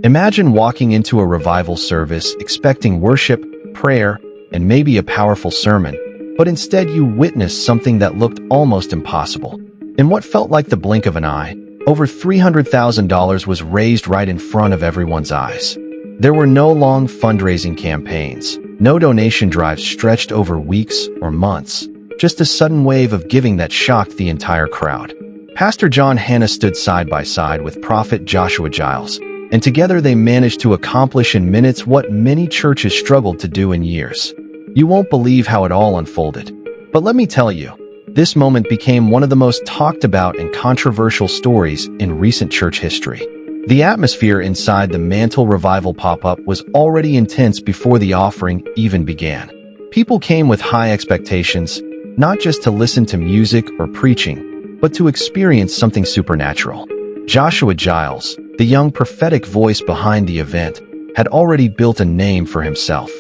Imagine walking into a revival service expecting worship, prayer, and maybe a powerful sermon, but instead you witnessed something that looked almost impossible. In what felt like the blink of an eye, over $300,000 was raised right in front of everyone's eyes. There were no long fundraising campaigns, no donation drives stretched over weeks or months, just a sudden wave of giving that shocked the entire crowd. Pastor John Hanna stood side by side with Prophet Joshua Giles, and together they managed to accomplish in minutes what many churches struggled to do in years. You won't believe how it all unfolded. But let me tell you, this moment became one of the most talked about and controversial stories in recent church history. The atmosphere inside the Mantle Revival pop-up was already intense before the offering even began. People came with high expectations, not just to listen to music or preaching, but to experience something supernatural. Joshua Giles, the young prophetic voice behind the event, had already built a name for himself.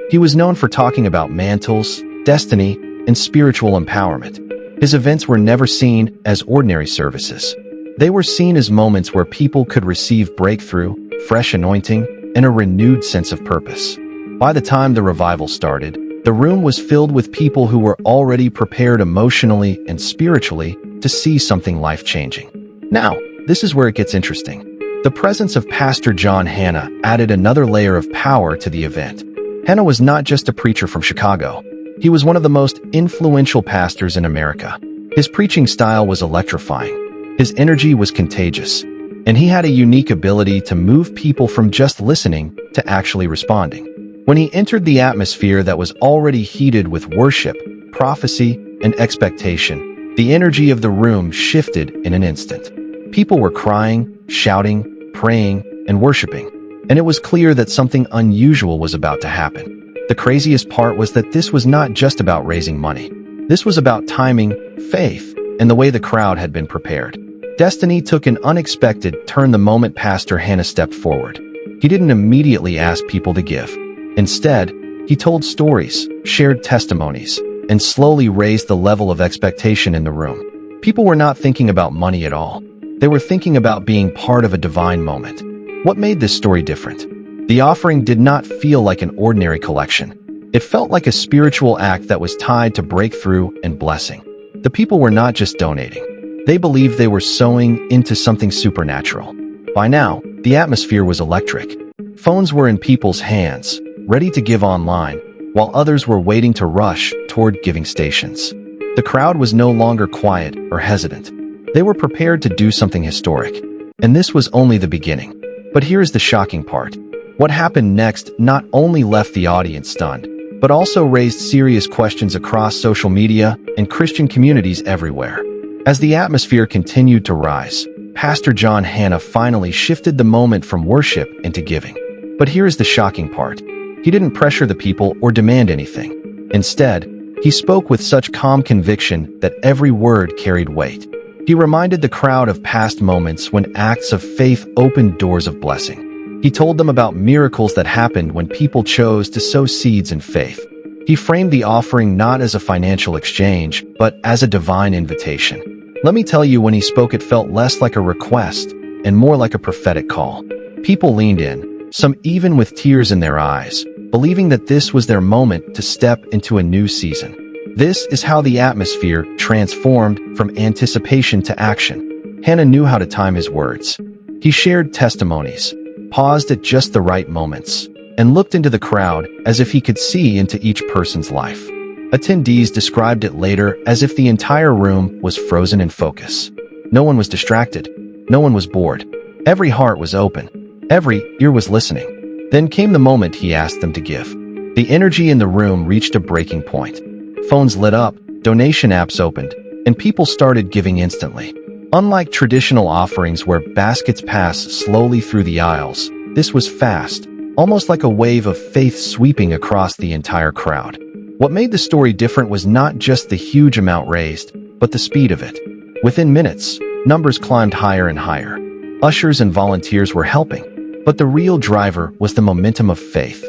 He was known for talking about mantles, destiny, and spiritual empowerment. His events were never seen as ordinary services. They were seen as moments where people could receive breakthrough, fresh anointing, and a renewed sense of purpose. By the time the revival started, the room was filled with people who were already prepared emotionally and spiritually to see something life-changing. Now, this is where it gets interesting. The presence of Pastor John Hanna added another layer of power to the event. Hanna was not just a preacher from Chicago. He was one of the most influential pastors in America. His preaching style was electrifying. His energy was contagious, and he had a unique ability to move people from just listening to actually responding. When he entered the atmosphere that was already heated with worship, prophecy, and expectation, the energy of the room shifted in an instant. People were crying, shouting, praying, and worshiping, and it was clear that something unusual was about to happen. The craziest part was that this was not just about raising money. This was about timing, faith, and the way the crowd had been prepared. Destiny took an unexpected turn the moment Pastor Hanna stepped forward. He didn't immediately ask people to give. Instead, he told stories, shared testimonies, and slowly raised the level of expectation in the room. People were not thinking about money at all. They were thinking about being part of a divine moment. What made this story different? The offering did not feel like an ordinary collection. It felt like a spiritual act that was tied to breakthrough and blessing. The people were not just donating. They believed they were sowing into something supernatural. By now, the atmosphere was electric. Phones were in people's hands, ready to give online, while others were waiting to rush toward giving stations. The crowd was no longer quiet or hesitant. They were prepared to do something historic. And this was only the beginning. But here's the shocking part. What happened next not only left the audience stunned, but also raised serious questions across social media and Christian communities everywhere. As the atmosphere continued to rise, Pastor John Hanna finally shifted the moment from worship into giving. But here's the shocking part. He didn't pressure the people or demand anything. Instead, he spoke with such calm conviction that every word carried weight. He reminded the crowd of past moments when acts of faith opened doors of blessing. He told them about miracles that happened when people chose to sow seeds in faith. He framed the offering not as a financial exchange, but as a divine invitation. Let me tell you, when he spoke, it felt less like a request and more like a prophetic call. People leaned in, some even with tears in their eyes, believing that this was their moment to step into a new season. This is how the atmosphere transformed from anticipation to action. Hanna knew how to time his words. He shared testimonies, paused at just the right moments, and looked into the crowd as if he could see into each person's life. Attendees described it later as if the entire room was frozen in focus. No one was distracted. No one was bored. Every heart was open. Every ear was listening. Then came the moment he asked them to give. The energy in the room reached a breaking point. Phones lit up, donation apps opened, and people started giving instantly. Unlike traditional offerings where baskets pass slowly through the aisles, this was fast, almost like a wave of faith sweeping across the entire crowd. What made the story different was not just the huge amount raised, but the speed of it. Within minutes, numbers climbed higher and higher. Ushers and volunteers were helping, but the real driver was the momentum of faith.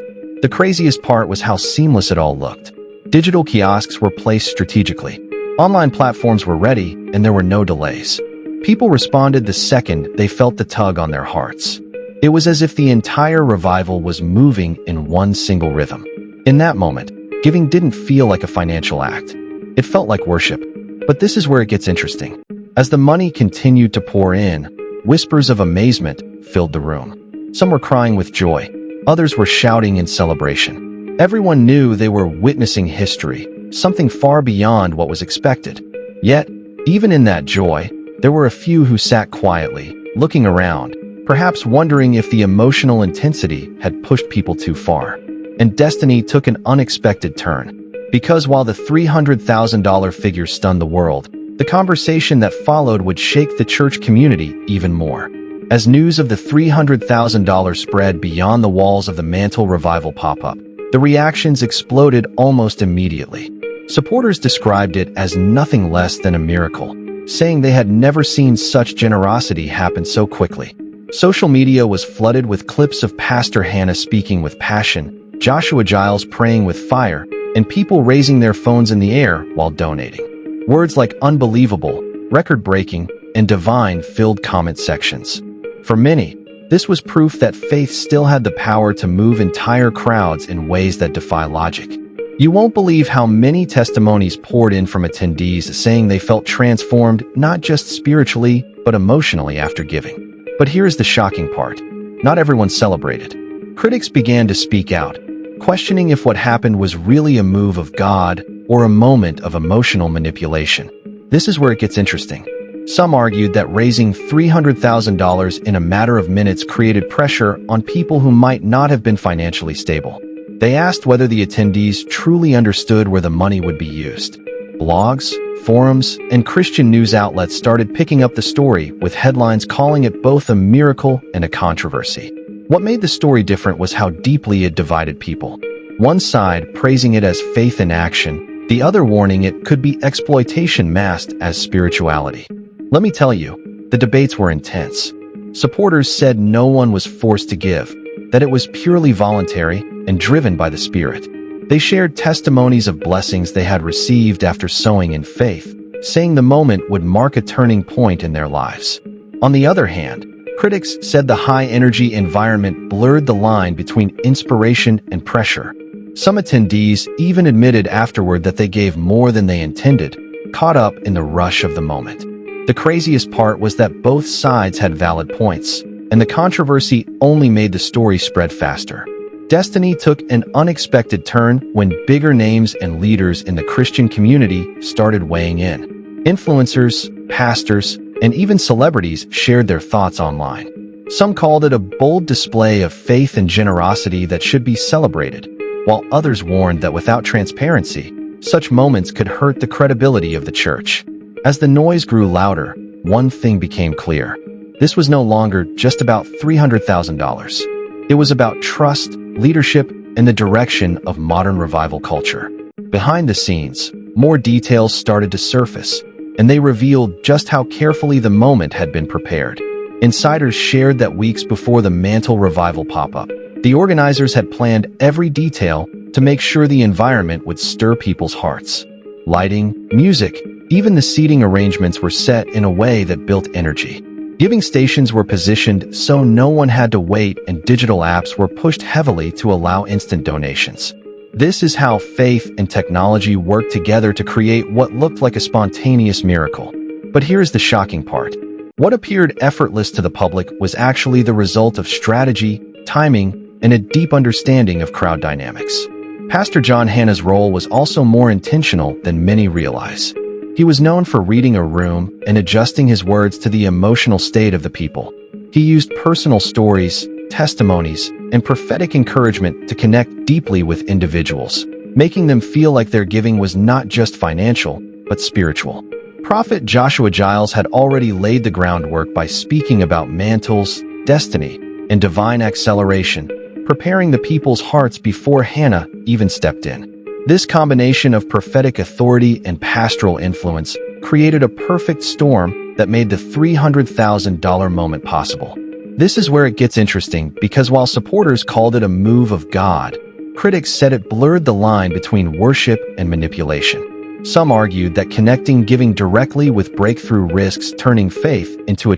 The craziest part was how seamless it all looked. Digital kiosks were placed strategically. Online platforms were ready, and there were no delays. People responded the second they felt the tug on their hearts. It was as if the entire revival was moving in one single rhythm. In that moment, giving didn't feel like a financial act. It felt like worship. But this is where it gets interesting. As the money continued to pour in, whispers of amazement filled the room. Some were crying with joy. Others were shouting in celebration. Everyone knew they were witnessing history, something far beyond what was expected. Yet, even in that joy, there were a few who sat quietly, looking around, perhaps wondering if the emotional intensity had pushed people too far. And destiny took an unexpected turn. Because while the $300,000 figure stunned the world, the conversation that followed would shake the church community even more. As news of the $300,000 spread beyond the walls of the Mantle Revival pop-up, the reactions exploded almost immediately. Supporters described it as nothing less than a miracle, saying they had never seen such generosity happen so quickly. Social media was flooded with clips of Pastor Hannah speaking with passion, Joshua Giles praying with fire, and people raising their phones in the air while donating. Words like unbelievable, record-breaking, and divine filled comment sections. For many, this was proof that faith still had the power to move entire crowds in ways that defy logic. You won't believe how many testimonies poured in from attendees saying they felt transformed not just spiritually, but emotionally after giving. But here's the shocking part. Not everyone celebrated. Critics began to speak out, questioning if what happened was really a move of God or a moment of emotional manipulation. This is where it gets interesting. Some argued that raising $300,000 in a matter of minutes created pressure on people who might not have been financially stable. They asked whether the attendees truly understood where the money would be used. Blogs, forums, and Christian news outlets started picking up the story, with headlines calling it both a miracle and a controversy. What made the story different was how deeply it divided people. One side praising it as faith in action, the other warning it could be exploitation masked as spirituality. Let me tell you, the debates were intense. Supporters said no one was forced to give, that it was purely voluntary and driven by the Spirit. They shared testimonies of blessings they had received after sowing in faith, saying the moment would mark a turning point in their lives. On the other hand, critics said the high-energy environment blurred the line between inspiration and pressure. Some attendees even admitted afterward that they gave more than they intended, caught up in the rush of the moment. The craziest part was that both sides had valid points, and the controversy only made the story spread faster. Destiny took an unexpected turn when bigger names and leaders in the Christian community started weighing in. Influencers, pastors, and even celebrities shared their thoughts online. Some called it a bold display of faith and generosity that should be celebrated, while others warned that without transparency, such moments could hurt the credibility of the church. As the noise grew louder, one thing became clear. This was no longer just about $300,000. It was about trust, leadership, and the direction of modern revival culture. Behind the scenes, more details started to surface, and they revealed just how carefully the moment had been prepared. Insiders shared that weeks before the Mantle Revival pop-up, the organizers had planned every detail to make sure the environment would stir people's hearts. Lighting, music, even the seating arrangements were set in a way that built energy. Giving stations were positioned so no one had to wait, and digital apps were pushed heavily to allow instant donations. This is how faith and technology worked together to create what looked like a spontaneous miracle. But here's the shocking part. What appeared effortless to the public was actually the result of strategy, timing, and a deep understanding of crowd dynamics. Pastor John Hannah's role was also more intentional than many realize. He was known for reading a room and adjusting his words to the emotional state of the people. He used personal stories, testimonies, and prophetic encouragement to connect deeply with individuals, making them feel like their giving was not just financial, but spiritual. Prophet Joshua Giles had already laid the groundwork by speaking about mantles, destiny, and divine acceleration, preparing the people's hearts before Hannah even stepped in. This combination of prophetic authority and pastoral influence created a perfect storm that made the $300,000 moment possible. This is where it gets interesting, because while supporters called it a move of God, critics said it blurred the line between worship and manipulation. Some argued that connecting giving directly with breakthrough risks turning faith into a